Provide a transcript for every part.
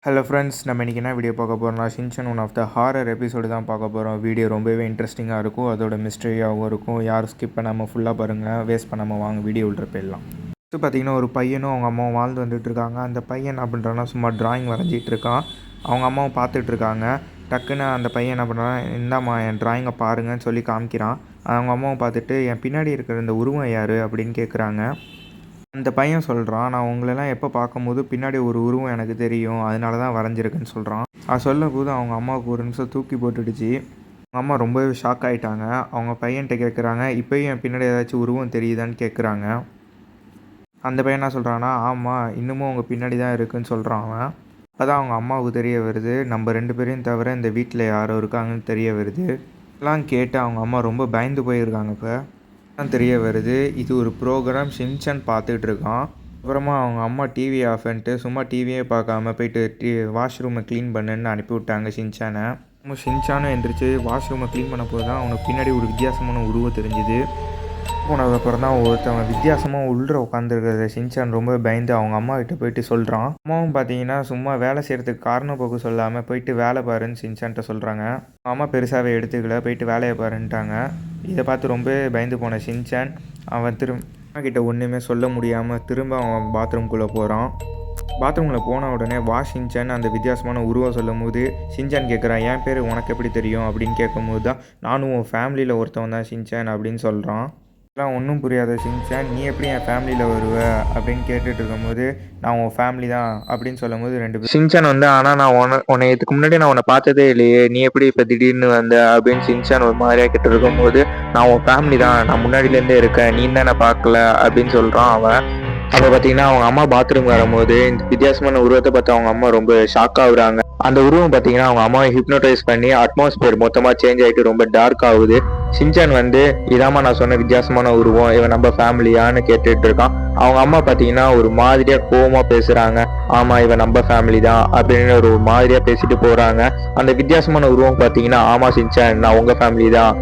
Hello friends, நம்ம இன்றைக்கி என்ன வீடியோ பார்க்க போகிறோம்னா Shinchan one of the horror episode தான் பார்க்க போகிறோம். வீடியோ ரொம்பவே இன்ட்ரெஸ்டிங்காக இருக்கும், அதோட மிஸ்ட்ரியாகவும் இருக்கும். யாரும் ஸ்கிப் பண்ணாமல் ஃபுல்லாக பாருங்கள், வேஸ்ட் பண்ணாமல் வாங்க வீடியோ உள்ள போயிடலாம். ஃபஸ்ட்டு பார்த்திங்கன்னா ஒரு பையனும் அவங்க அம்மாவும் வாழ்ந்து வந்துட்டுருக்காங்க. அந்த பையன் என்ன பண்ணுறான்னா சும்மா ட்ராயிங் வரைஞ்சிட்டு இருக்கான். அவங்க அம்மாவும் பார்த்துட்ருக்காங்க. டக்குன்னு அந்த பையன் என்ன பண்ணுறான், இந்தாம்மா என் ட்ராயிங்கை பாருங்கன்னு சொல்லி காமிக்கிறான். அவங்க அம்மாவும் பார்த்துட்டு என் பின்னாடி இருக்கிற இந்த உருவம் யார் அப்படின்னு கேட்குறாங்க. அந்த பையன் சொல்கிறான், நான் உங்களெல்லாம் எப்போ பார்க்கும்போது பின்னாடி ஒரு உருவம் எனக்கு தெரியும், அதனால தான் வரைஞ்சிருக்குன்னு சொல்கிறான். அது சொல்லும்போது அவங்க அம்மாவுக்கு ஒரு நிமிஷம் தூக்கி போட்டுடுச்சு. அவங்க அம்மா ரொம்பவே ஷாக் ஆகிட்டாங்க. அவங்க பையன்கிட்ட கேட்குறாங்க, இப்போயும் என் பின்னாடி ஏதாச்சும் உருவம் தெரியுதான்னு கேட்குறாங்க. அந்த பையன் என்ன சொல்கிறான்னா, ஆமாம் இன்னமும் அவங்க பின்னாடி தான் இருக்குதுன்னு சொல்கிறான் அவன். அப்போ தான் அவங்க அம்மாவுக்கு தெரிய வருது, நம்ம 2 பேரையும் தவிர இந்த வீட்டில் யாரோ இருக்காங்கன்னு தெரிய வருது. இதெல்லாம் கேட்டு அவங்க அம்மா ரொம்ப பயந்து போயிருக்காங்க. இப்போ தான் தெரிய வருது, இது ஒரு ப்ரோக்ராம் ஷின்சான் பார்த்துட்டு இருக்கான். அப்புறமா அவங்க அம்மா டிவி ஆஃப் பண்ணிட்டு சும்மா டிவியே பார்க்காம போயிட்டு வாஷ்ரூமை க்ளீன் பண்ணுன்னு அனுப்பிவிட்டாங்க ஷின்சானை. ஷின்சானும் எந்திரிச்சு வாஷ்ரூமை க்ளீன் பண்ண போது தான் அவனுக்கு பின்னாடி ஒரு வித்தியாசமான உருவம் தெரிஞ்சுது. போனதுக்கப்புறம் தான் ஒருத்தவங்க வித்தியாசமாக உள்ளே உட்காந்துருக்கிறத ஷின்சான் ரொம்ப பயந்து அவங்க அம்மா கிட்ட போயிட்டு சொல்கிறான். அம்மாவும் பார்த்தீங்கன்னா சும்மா வேலை செய்கிறதுக்கு காரணம் போக்கு சொல்லாமல் போயிட்டு வேலை பாருன்னு ஷின்சான்கிட்ட சொல்கிறாங்க. அம்மா பெருசாகவே எடுத்துக்கல, போயிட்டு வேலையை பாருன்ட்டாங்க. இதை பார்த்து ரொம்ப பயந்து போன ஷின்சான் அவன் அம்மா கிட்ட ஒன்றுமே சொல்ல முடியாமல் திரும்ப அவன் பாத்ரூம்குள்ளே போகிறான். பாத்ரூமில் போன உடனே ஷின்சான் அந்த வித்தியாசமான உருவம் சொல்லும் போது ஷின்சான் கேட்குறான், என் பேர் உனக்கு எப்படி தெரியும் அப்படின்னு கேட்கும்போது தான், நானும் உன் ஃபேமிலியில் ஒருத்தவன் தான் ஷின்சான் அப்படின்னு சொல்கிறான். அதெல்லாம் ஒன்றும் புரியாத ஷின்சான், நீ எப்படி என் ஃபேமிலியில் வருவ அப்படின்னு கேட்டுட்டு இருக்கும்போது, நான் உன் ஃபேமிலி தான் அப்படின்னு சொல்லும் போது 2 பேர் ஷின்சான் வந்து, ஆனால் நான் உன்னை இதுக்கு முன்னாடி நான் உன்னை பார்த்ததே இல்லையே, நீ எப்படி இப்போ திடீர்னு வந்த அப்படின்னு ஷின்சான் ஒரு மாதிரியாக கிட்ட இருக்கும்போது, நான் உன் ஃபேமிலி தான், நான் முன்னாடியிலேருந்தே இருக்கேன், நீ தான் நான் பார்க்கல அப்படின்னு சொல்கிறான் அவன். அப்போ பார்த்தீங்கன்னா அவங்க அம்மா பாத்ரூம் வரும்போது இந்த வித்தியாசமான உருவத்தை பார்த்து அவங்க அம்மா ரொம்ப ஷாக் ஆகுறாங்க. அந்த உருவம் பார்த்தீங்கன்னா அவங்க அம்மாவை ஹிப்னோடைஸ் பண்ணி அட்மாஸ்பியர் மொத்தமாக சேஞ்ச் ஆகிட்டு ரொம்ப டார்க் ஆகுது. ஷின்சான் வந்து, இதாம்மா நான் சொன்ன வித்தியாசமான உருவம், இவன் நம்ம ஃபேமிலியான்னு கேட்டுட்டு இருக்கான். அவங்க அம்மா பார்த்தீங்கன்னா ஒரு மாதிரியா கோவமா பேசுறாங்க. ஆமா இவன் நம்ம ஃபேமிலி தான் அப்படின்னு ஒரு மாதிரியா பேசிட்டு போறாங்க. அந்த வித்தியாசமான உருவம் பார்த்தீங்கன்னா, ஆமா ஷின்சான் நான் உங்க ஃபேமிலி தான்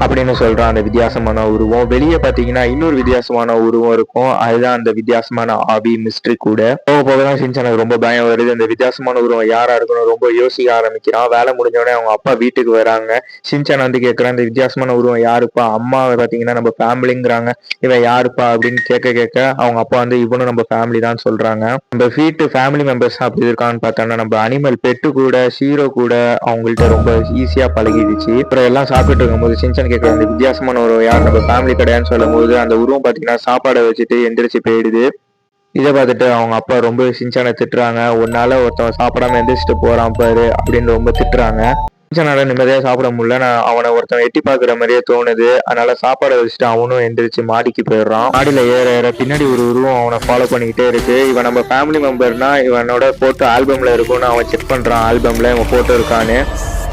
அப்படின்னு சொல்றான் அந்த வித்தியாசமான உருவம். வெளியே பார்த்தீங்கன்னா இன்னொரு வித்தியாசமான உருவம் இருக்கும், அதுதான் அந்த வித்தியாசமான ஆபி மிஸ்ட்ரி கூட. போக போகதான் ஷின்சானுக்கு ரொம்ப பயம் வருது. அந்த வித்தியாசமான உருவம் யாரா இருக்கணும் ரொம்ப யோசிக்க ஆரம்பிக்கிறான். வேலை முடிஞ்சோடனே அவங்க அப்பா வீட்டுக்கு வராங்க. ஷின்சான் வந்து கேட்குறான், இந்த வித்தியாசமான உருவம் யாருப்பா? அம்மாவை பார்த்தீங்கன்னா நம்ம ஃபேமிலிங்கிறாங்க, இவன் யாருப்பா அப்படின்னு கேட்க அவங்க அப்பா வந்து, இவனும் நம்ம ஃபேமிலி தான் சொல்றாங்க. நம்ம வீட்டு ஃபேமிலி மெம்பர்ஸ் அப்படி இருக்கான்னு பார்த்தோம்னா நம்ம அனிமல் பெட்டு கூட ஷீரோ கூட அவங்கள்ட்ட ரொம்ப ஈஸியா பழகிடுச்சு. அப்புறம் எல்லாம் சாப்பிட்டு இருக்கும்போது ஷின்சான் கேட்குற அந்த வித்தியாசமான ஒரு யார் நம்ம ஃபேமிலி கிடையாதுன்னு சொல்லும் போது அந்த உருவம் பார்த்தீங்கன்னா சாப்பாடை வச்சுட்டு எந்திரிச்சு போயிடுது. இதை பார்த்துட்டு அவங்க அப்பா ரொம்ப ஷின்சானை திட்டுறாங்க. உன்னால ஒருத்தவன் சாப்பிடாம எந்திரிச்சிட்டு போறான் பாரு அப்படின்னு ரொம்ப திட்டுறாங்க. ஷின்சானால நிம்மதியாக சாப்பிட முடியல. நான் அவனை ஒருத்தன் எட்டி பார்க்குற மாதிரியே தோணுது. அதனால சாப்பாடை வச்சுட்டு அவனும் எந்திரிச்சு மாடிக்கு போயிடுறான். மாடியில் ஏற ஏற பின்னாடி ஒரு உருவம் அவனை ஃபாலோ பண்ணிக்கிட்டே இருக்கு. இவன் நம்ம ஃபேமிலி மெம்பர்னா இவனோட போட்டோ ஆல்பம்ல இருக்கும்னு அவன் செக் பண்றான். ஆல்பம்ல இவன் போட்டோ இருக்கான்னு.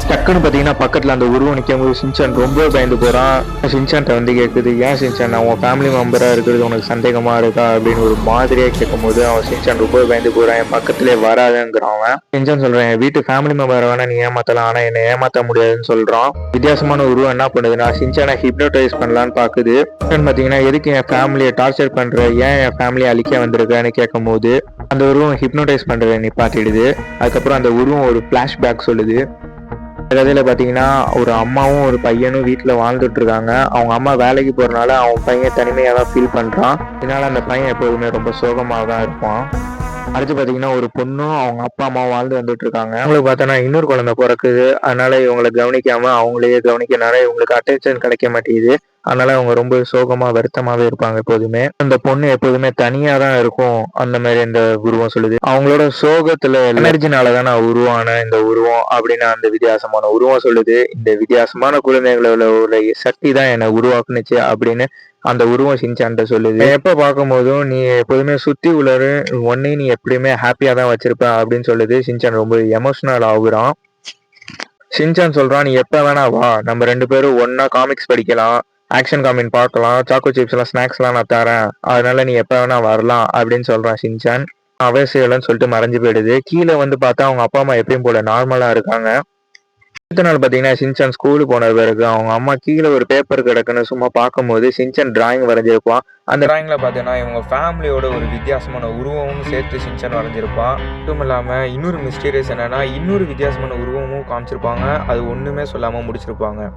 டக்குன்னு பார்த்தீங்கன்னா பக்கத்தில் அந்த உருவம் நிற்கும் போது ஷின்சான் ரொம்ப பயந்து போகிறான். ஷின்சான்ட்ட வந்து கேட்குது, ஏன் ஷின்சான் நான் உன் ஃபேமிலி மெம்பராக இருக்கிறது உனக்கு சந்தேகமாக இருக்கா அப்படின்னு ஒரு மாதிரியாக கேட்கும்போது அவன் ஷின்சான் ரொம்ப பயந்து போகிறான். என் பக்கத்திலே வராதுங்கிறான் அவன். ஷின்சான் சொல்கிறேன், என் வீட்டு ஃபேமிலி மெம்பரை வேணா நீ ஏமாற்றலாம், ஆனால் என்னை ஏமாற்ற முடியாதுன்னு சொல்கிறான். வித்தியாசமான உருவம் என்ன பண்ணுதுன்னா ஷின்சானை ஹிப்னோடைஸ் பண்ணலான்னு பார்க்குது. பார்த்தீங்கன்னா எதுக்கு என் ஃபேமிலியை டார்ச்சர் பண்ணுற, ஏன் என் ஃபேமிலியை அழிக்க வந்திருக்கேன்னு கேட்கும்போது அந்த உருவம் ஹிப்னோடைஸ் பண்ணுறதை நிப்பாட்டிடுது. அதுக்கப்புறம் அந்த உருவம் ஒரு ஃப்ளாஷ்பேக் சொல்லுது. கதையில பார்த்தீங்கன்னா ஒரு அம்மாவும் ஒரு பையனும் வீட்டில் வாழ்ந்துட்டு இருக்காங்க. அவங்க அம்மா வேலைக்கு போகிறனால அவன் பையன் தனிமையாக தான் ஃபீல் பண்ணுறான். இதனால அந்த பையன் எப்போதுமே ரொம்ப சோகமாக தான் இருப்பான். அடுத்து பார்த்தீங்கன்னா ஒரு பொண்ணும் அவங்க அப்பா அம்மாவும் வாழ்ந்து வந்துட்டு இருக்காங்க. அவங்களுக்கு பார்த்தோன்னா இன்னொரு குழந்தை பிறக்குது. அதனால இவங்களை கவனிக்காம அவங்களையே கவனிக்கிறனால இவங்களுக்கு அட்டென்ஷன் கிடைக்க மாட்டேங்குது. அதனால அவங்க ரொம்ப சோகமா வருத்தமாவே இருப்பாங்க எப்போதுமே. அந்த பொண்ணு எப்போதுமே தனியா தான் இருக்கும் அந்த மாதிரி இந்த உருவம் சொல்லுது. அவங்களோட சோகத்துல எனர்ஜினால தான் நான் உருவான இந்த உருவம் அப்படின்னு அந்த வித்தியாசமான உருவம் சொல்லுது. இந்த வித்தியாசமான குழந்தைகளோட உள்ள சக்தி தான் என்னை உருவாக்குனுச்சு அப்படின்னு அந்த உருவம் ஷின்சான்ட்ட சொல்லுது. எப்ப பார்க்கும்போதும் நீ எப்போதுமே சுத்தி உள்ளரு ஒன்னையும் நீ எப்படியுமே ஹாப்பியா தான் வச்சிருப்ப அப்படின்னு சொல்லுது. ஷின்சான் ரொம்ப எமோஷனல் ஆகுறான். ஷின்சான் சொல்றான், நீ எப்ப வேணா வா, நம்ம 2 பேரும் ஒன்னா காமிக்ஸ் படிக்கலாம், ஆக்ஷன் காமிக் பார்க்கலாம், சாக்கோ சிப்ஸ் எல்லாம் ஸ்நாக்ஸ் எல்லாம் நான் தரேன், அதனால நீ எப்ப வேணா வரலாம் அப்படின்னு சொல்றான் ஷின்சான். அவசியம் இல்லைன்னு சொல்லிட்டு மறைஞ்சு போயிடுது. கீழே வந்து பார்த்தா அவங்க அப்பா அம்மா எப்பயும் போல நார்மலா இருக்காங்க. அடுத்த நாள் பார்த்தீங்கன்னா, ஷின்சான் ஸ்கூலுக்கு போன பிறகு அவங்க அம்மா கீழ ஒரு பேப்பர் கிடக்குன்னு சும்மா பார்க்கும்போது, ஷின்சான் டிராயிங் வரைஞ்சிருப்பான். அந்த டிராயிங்கில பார்த்தீங்கன்னா, இவங்க ஃபேமிலியோட ஒரு வித்தியாசமான உருவமும் சேர்த்து ஷின்சான் வரைஞ்சிருப்பான். மட்டும் இல்லாம இன்னொரு மிஸ்டீரியஸ் என்னன்னா, இன்னொரு வித்தியாசமான உருவமும் காமிச்சிருப்பாங்க. அது ஒண்ணுமே சொல்லாம முடிச்சிருப்பாங்க.